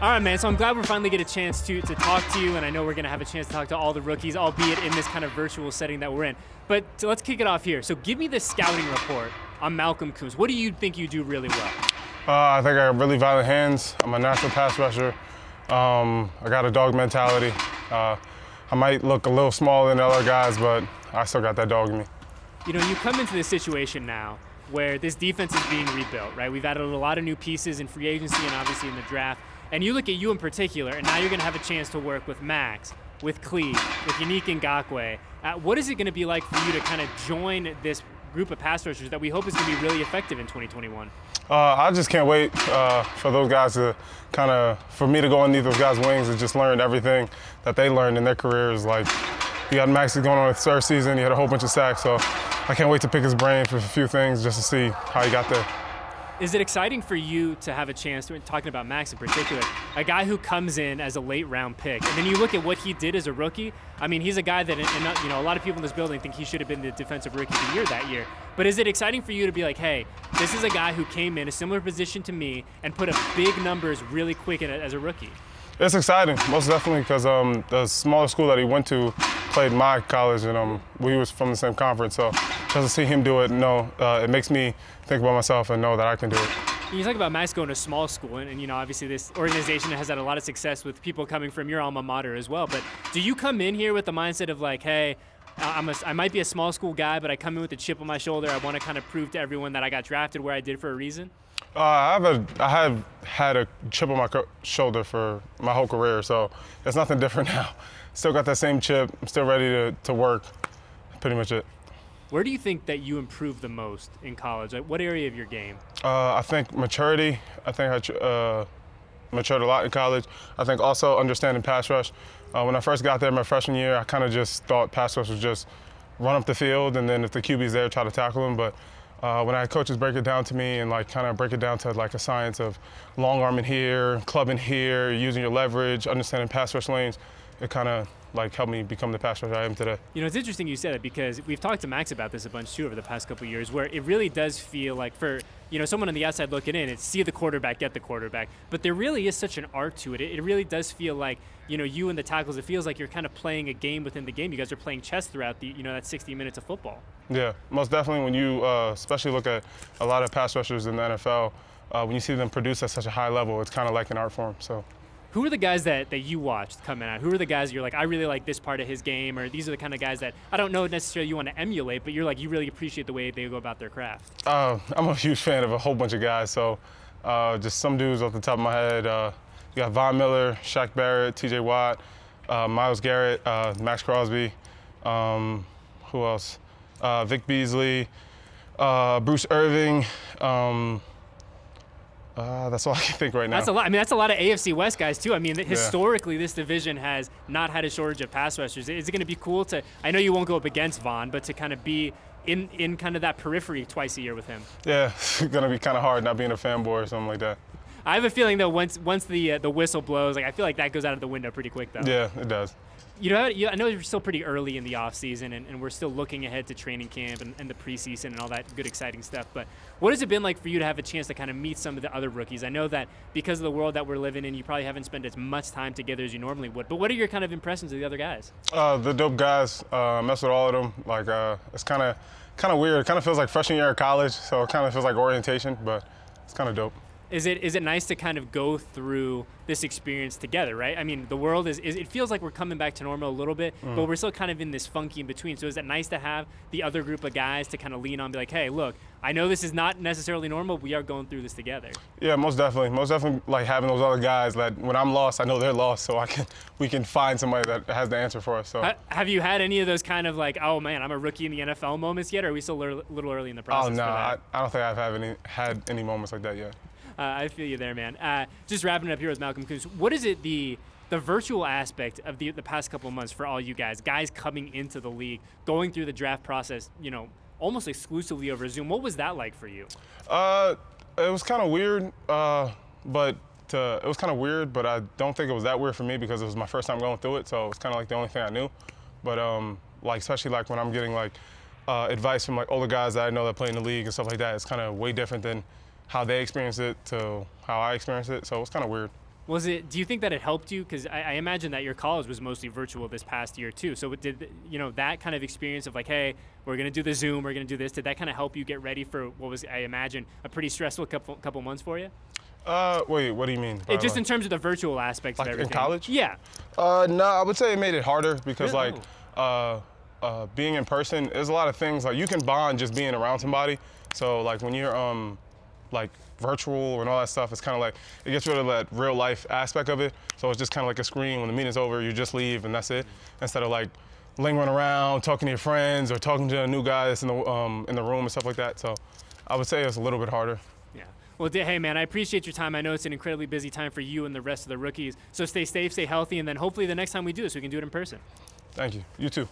All right, man. So I'm glad we're finally get a chance to talk to you, and I know we're going to have a chance to talk to all the rookies, albeit in this kind of virtual setting that we're in. But let's kick it off here. So give me the scouting report on Malcolm Koonce. What do you think you do really well? I think I got really violent hands. I'm a natural pass rusher. I got a dog mentality. I might look a little smaller than the other guys, but I still got that dog in me. You know, you come into this situation now where this defense is being rebuilt, right? We've added a lot of new pieces in free agency and obviously in the draft. And you look at you in particular, and now you're going to have a chance to work with Max, with Cleve, with Yannick Ngakoue. What is it going to be like for you to kind of join this group of pass rushers that we hope is going to be really effective in 2021? I just can't wait for those guys to for me to go underneath those guys' wings and just learn everything that they learned in their careers. Like, you got Max going on his third season, he had a whole bunch of sacks, so I can't wait to pick his brain for a few things just to see how he got there. Is it exciting for you to have a chance, talking about Max in particular, a guy who comes in as a late-round pick, and then you look at what he did as a rookie? I mean, he's a guy that, a lot of people in this building think he should have been the Defensive Rookie of the Year that year. But is it exciting for you to be like, hey, this is a guy who came in a similar position to me and put up big numbers really quick as a rookie? It's exciting, most definitely, because the smaller school that he went to played my college, and we was from the same conference. So just to see him do it, it makes me think about myself and know that I can do it. You talk about Max going to small school, and obviously this organization has had a lot of success with people coming from your alma mater as well. But do you come in here with the mindset of like, hey, I might be a small school guy, but I come in with a chip on my shoulder. I want to kind of prove to everyone that I got drafted where I did for a reason? I have had a chip on my shoulder for my whole career, so it's nothing different now. Still got that same chip. I'm still ready to work. Pretty much it. Where do you think that you improved the most in college? Like, what area of your game? I think maturity. I think I matured a lot in college. I think also understanding pass rush. When I first got there my freshman year, I kind of just thought pass rush was just run up the field, and then if the QB's there, try to tackle him. But when I had coaches break it down to me and kind of break it down to like a science of long arming here, clubbing here, using your leverage, understanding pass rush lanes, it kind of helped me become the pass rusher I am today. You know, it's interesting you said it because we've talked to Max about this a bunch too over the past couple of years, where it really does feel like for someone on the outside looking in, it's see the quarterback, get the quarterback. But there really is such an art to it. It really does feel like you and the tackles. It feels like you're kind of playing a game within the game. You guys are playing chess throughout the that 60 minutes of football. Yeah, most definitely. When you especially look at a lot of pass rushers in the NFL, when you see them produce at such a high level, it's kind of like an art form. So. Who are the guys that you watched coming out? Who are the guys you're like, I really like this part of his game, or these are the kind of guys that I don't know necessarily you want to emulate, but you're like, you really appreciate the way they go about their craft? I'm a huge fan of a whole bunch of guys, so just some dudes off the top of my head. You got Von Miller, Shaq Barrett, TJ Watt, Myles Garrett, Max Crosby, who else? Vic Beasley, Bruce Irving. That's all I can think right now. That's a lot. I mean, that's a lot of AFC West guys, too. I mean, historically, this division has not had a shortage of pass rushers. Is it going to be cool to – I know you won't go up against Von, but to kind of be in kind of that periphery twice a year with him? Yeah, it's going to be kind of hard not being a fanboy or something like that. I have a feeling, though, once the whistle blows, I feel like that goes out of the window pretty quick, though. Yeah, it does. I know you're still pretty early in the offseason, and we're still looking ahead to training camp and the preseason and all that good, exciting stuff. But what has it been like for you to have a chance to kind of meet some of the other rookies? I know that because of the world that we're living in, you probably haven't spent as much time together as you normally would. But what are your kind of impressions of the other guys? The dope guys. Mess with all of them. It's kind of weird. It kind of feels like freshman year of college, so it kind of feels like orientation, but it's kind of dope. Is it nice to kind of go through this experience together, right? I mean, the world it feels like we're coming back to normal a little bit, but we're still kind of in this funky in between. So is it nice to have the other group of guys to kind of lean on and be like, hey, look, I know this is not necessarily normal, but we are going through this together. Yeah, most definitely. Most definitely, like having those other guys that when I'm lost, I know they're lost, so we can find somebody that has the answer for us. So have you had any of those kind of like, oh man, I'm a rookie in the NFL moments yet, or are we still a little early in the process? Oh no, for that? I don't think I've had any moments like that yet. I feel you there, man. Just wrapping it up here with Malcolm Koonce. What is it the virtual aspect of the past couple of months for all you guys coming into the league, going through the draft process, almost exclusively over Zoom? What was that like for you? It was kind of weird, but I don't think it was that weird for me because it was my first time going through it, so it was kind of like the only thing I knew. But especially when I'm getting advice from older guys that I know that play in the league and stuff like that, it's kind of way different than how they experience it to how I experience it, so it's kind of weird. Do you think that it helped you? Because I imagine that your college was mostly virtual this past year too. So did, that kind of experience of like, hey, we're going to do the Zoom, we're going to do this, did that kind of help you get ready for what was, I imagine, a pretty stressful couple months for you? Wait, what do you mean? Just in terms of the virtual aspects like of everything. in college? Yeah. No, I would say it made it harder because Really? being in person, there's a lot of things like you can bond just being around somebody. So like when you're like virtual and all that stuff, it's kind of like it gets rid of that real life aspect of it. So it's just kind of like a screen. When the meeting's over, you just leave and that's it. Instead of like lingering around, talking to your friends or talking to a new guy that's in the room and stuff like that. So I would say it's a little bit harder. Yeah. Well, hey, man, I appreciate your time. I know it's an incredibly busy time for you and the rest of the rookies. So stay safe, stay healthy, and then hopefully the next time we do this, we can do it in person. Thank you. You too.